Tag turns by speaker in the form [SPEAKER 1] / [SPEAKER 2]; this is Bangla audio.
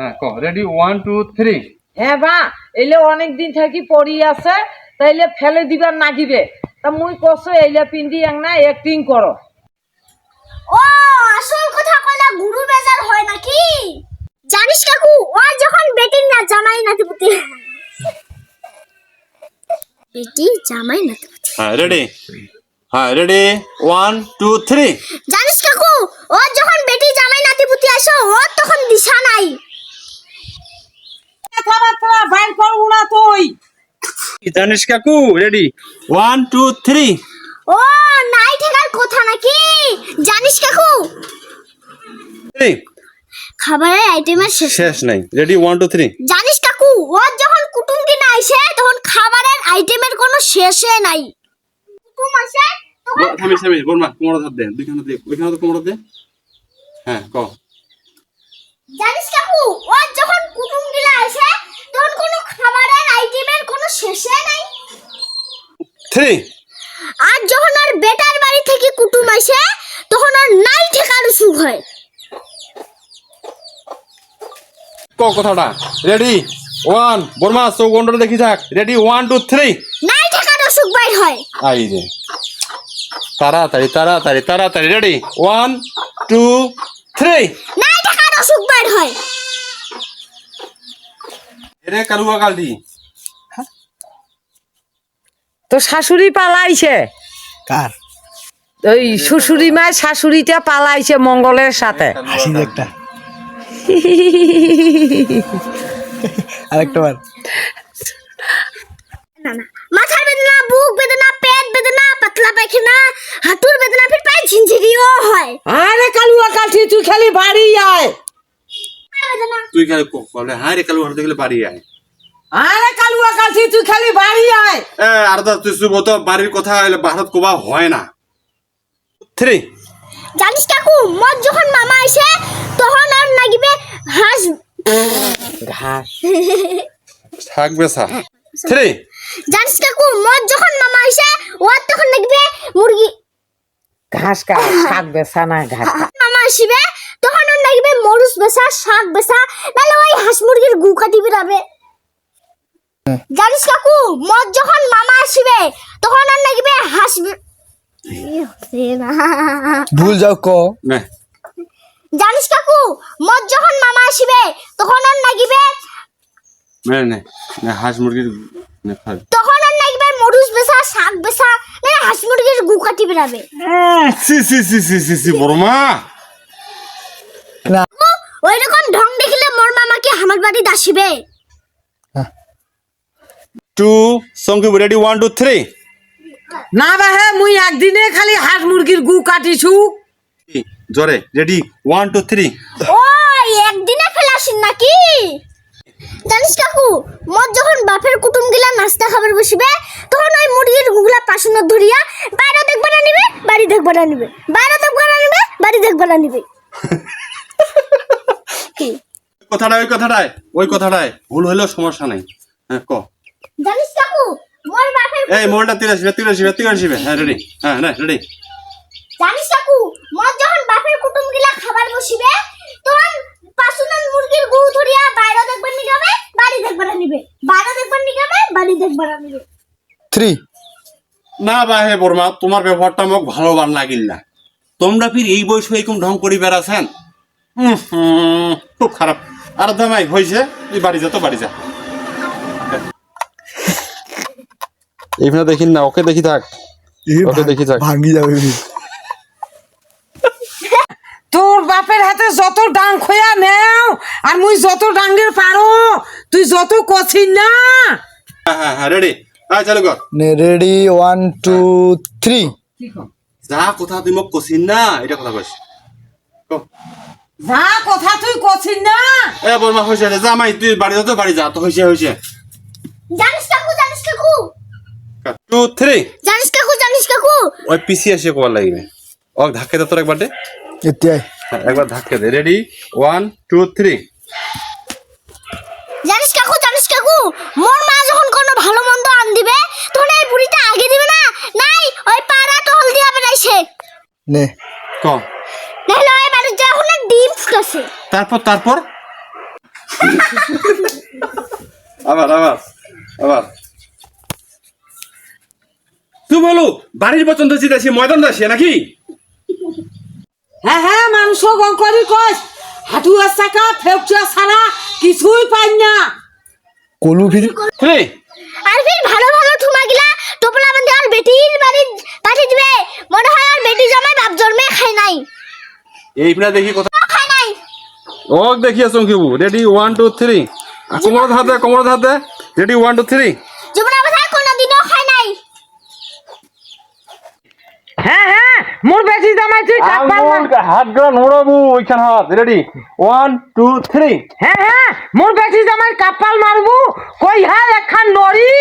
[SPEAKER 1] হ্যাঁ ক রেডি 1 2 3
[SPEAKER 2] হ্যাঁ বা এলে অনেক দিন থাকি পড়ি আছে তাইলে ফেলে দিবার নাগিবে তা মুই কছো এইলা পিন্ডি না অ্যাক্টিং করো।
[SPEAKER 3] ও আসল কথা কইলা গুরু বেজার হয় নাকি? জানিস কাকু ও যখন বেটিং না জামাই নাতিপুতি বেটি জামাই নাতিপুতি।
[SPEAKER 1] হ্যাঁ রেডি 1 2 3
[SPEAKER 3] জানিস কাকু ও যখন বেটি জামাই নাতিপুতি আসো ও তখন দিশা নাই।
[SPEAKER 2] কথাবার্তা বাইর করবো না তুই।
[SPEAKER 1] জানিস কাকু রেডি 1 2 3
[SPEAKER 3] ও নাই ঠেকার কথা নাকি? জানিস কাকু খাবারের আইটেমের
[SPEAKER 1] শেষ নাই রেডি 1 2 3
[SPEAKER 3] জানিস কাকু ও যখন কুটুম কিনা আইছে তখন খাবারের আইটেমের কোনো শেষে নাই। কুটুম আসে তখন
[SPEAKER 1] থামি বলমা কোমর ধর দে দুইখানে দে ওইখানে তো কোমর দে। হ্যাঁ ক
[SPEAKER 3] জানিস কাকু ও যখন কুটুম কিনা আইছে তখন কোনো খাবারের আইটেমের কোনো শেষে নাই।
[SPEAKER 1] 3
[SPEAKER 3] আর যখন আর বেটার বাড়ি থেকে কুটুম আইছে তখন আর নাই ঠেকার সুখ হয়।
[SPEAKER 1] ক কথাটা রেডি 1 বলমা চৌগন্ডটা দেখি থাক রেডি 1 2 3
[SPEAKER 3] নাই ঠেকার সুখ বাইর হয়।
[SPEAKER 1] আই রে তাড়াতাড়ি রেডি 1 2 3
[SPEAKER 3] নাই ঠেকার সুখ বাইর হয়।
[SPEAKER 1] এরে কালুয়া কালটি
[SPEAKER 2] তো শাশুড়ি পালাইছে
[SPEAKER 4] কার
[SPEAKER 2] ওই শ্বশুরি মায় শাশুড়িটা পালাইছে মঙ্গলের সাথে।
[SPEAKER 4] হাসি দে একটা আরেকটা বার
[SPEAKER 3] না না মাথার বেদনা বুক বেদনা পেট বেদনা পাতলা পায়খানা হাঁটুর বেদনা ফির পায়ে ঝিনঝিরিও হয়।
[SPEAKER 2] আরে কালুয়া কাঠি তুই খালি বাড়ি আয়।
[SPEAKER 3] বেদনা
[SPEAKER 1] তুই খালি বলে হ্যাঁ রে কালুয়া হাঁটতে গেলে বাড়ি আয়।
[SPEAKER 2] আরে কালুয়া কাঠি তুই খালি বাড়ি আয়।
[SPEAKER 1] আর তো তুই শুভ তো বাড়ির কথা ভারত কোবা হয় না 3
[SPEAKER 3] জানিস কাকু মত যখন মামা আইছে তখন আর নাগিবে হাঁস
[SPEAKER 2] ঘাস
[SPEAKER 1] থাকবে সা 3
[SPEAKER 3] জানিস কাকু মত যখন মামা আইছে ও তখন নাগিবে মুরগি
[SPEAKER 2] ঘাস শাক বেচা না ঘাস
[SPEAKER 3] মামা আসিবে তখন আর নাগিবে মরুচ বেচা শাক বেচা নালে ওই হাঁস মুরগির গু কাটি বেরাবে। জানিস কাকু মত যখন মামা আসিবে তখন আর নাগিবে হাঁস
[SPEAKER 4] ভুল যাও ক
[SPEAKER 1] না
[SPEAKER 3] জানিস কাকু মত যখন মামা আসিবে তখন আর নাগিবে
[SPEAKER 1] না হাঁস মুরগির
[SPEAKER 3] তখন আর নাগিবে মরুচ বেচা শাক বেচা নালে হাঁস মুরগির গু কাটি বেরাবে।
[SPEAKER 1] সি বড়মা
[SPEAKER 4] না
[SPEAKER 3] ওই রকম ঢং দেখিলে মোর মামাকে আমার বাড়ি আসিবে।
[SPEAKER 1] 2 সঙ্গে রেডি 1 2 3
[SPEAKER 2] না বাহে মুই একদিনে খালি হাঁস মুরগির গু কাটিছু।
[SPEAKER 1] জোরে রেডি 1 2 3
[SPEAKER 3] ও একদিনে ফেলাসিন নাকি? জানিস কাকু মোর যখন বাপের কুটুম গিলা নাস্তা খাবার বসিবে তখন ওই মুরগির গুগলা পাশুন ধরিয়া বাইরে দেখবা না নিবে বাড়ি দেখবা না নিবে বাইরে দেখবা না নিবে বাড়ি দেখবা না নিবে।
[SPEAKER 1] ওই কথাটাই ভুল হইলেও সমস্যা নাই। হ্যাঁ ক
[SPEAKER 3] জানিস কাকু মোর বাপের
[SPEAKER 1] এই মোড়টা 83 হ্যাঁ রেডি হ্যাঁ রেডি
[SPEAKER 3] জানিস কাকু মোর যখন বাপের কুটুম গিলা খাবার বসিবে তখন পাশুনাল মুরগির গু ধরিয়া বাইরে দেখবা নি যাবে বাড়ি দেখবা না নিবে বাইরে দেখবা নি যাবে বাড়ি দেখবা না নিবে।
[SPEAKER 4] 3
[SPEAKER 1] না বাহে বর্মা তোমার ব্যবহারটা মোক ভালো বার লাগিল না। তোমরা ফির এই বয়সে এরকম ঢং করি বেড়াছেন খুব খারাপ। আর দামাই হয়েছে তুই বাড়ি যা তো বাড়ি যা। এইখানে দেখি না ওকে দেখি থাক
[SPEAKER 4] ভাঙি যাবে
[SPEAKER 2] তোর বাপের হাতে যত ডাং খোয়া নেও আর মুই যত ডাঙ্গের পারো তুই যত কছিস না।
[SPEAKER 1] হ্যাঁ রেডি হ্যাঁ চালু কর
[SPEAKER 4] নে রেডি 1 2 3
[SPEAKER 1] যা কথা তুই মোক কছিস না এটা কথা কইস
[SPEAKER 2] যা কথা তুই কছিস না।
[SPEAKER 1] এ বর্মা হয়েছে জামাই তুই বাড়ি যা তো বাড়ি যা তো হয়েছে
[SPEAKER 3] জানিস কাকু
[SPEAKER 1] 2 3
[SPEAKER 3] জানিস কাকু
[SPEAKER 1] ওই পিসি এসে কোয়ার লাগবে ও ধাক্কে দে তোর একবার দে
[SPEAKER 4] এতিয়াই
[SPEAKER 1] একবার ধাক্কে দে রেডি 1 2 3
[SPEAKER 3] জানিস কাকু মোর মা যখন কোনো ভালো মন্দ আন দিবে তখন এই বুড়িটা আগে দিবে না নাই ওই পাড়া টহল দিয়া বেড়াইছে
[SPEAKER 4] নে
[SPEAKER 1] ক
[SPEAKER 3] নাহলে ওই বাড়ি যখন ডিম ফুটাছে
[SPEAKER 1] তারপর আবার আবার আবার তুই বলো বাড়ির বচন তো জিতেছি ময়দান যাচ্ছি নাকি
[SPEAKER 2] হ্যাঁ হ্যাঁ মাংস গঙ্করি কস হাঁটুয়া চাকা ফেউচুয়া ছাড়া কিছুই পাই না
[SPEAKER 4] কলু ফির
[SPEAKER 1] থ্রি
[SPEAKER 3] আর ফির ভালো ভালো ঠুমা গিলা টোপলা বান্ধে আর বেটির বাড়ি পাঠিয়ে দিবে মনে হয় আর বেটি জামাই বাপ জন্মে খায় নাই
[SPEAKER 1] এই পিনা দেখি কথা
[SPEAKER 3] খায় নাই
[SPEAKER 1] ও দেখি আসুন কিবু রেডি 1 2 3 কোমর ধাতে রেডি 1 2 3
[SPEAKER 3] জীবন অবস্থায় কোনোদিনও খায় নাই
[SPEAKER 2] হ্যাঁ হ্যাঁ মোর বেশি জামাই তুই কাপাল মার
[SPEAKER 1] হাত গড়া নোড়াবু ওইখান হাত রেডি 1 2 3
[SPEAKER 2] হ্যাঁ হ্যাঁ মোর বেশি জামাই কাপাল মারবু কই হ্যাঁ একখান নড়ি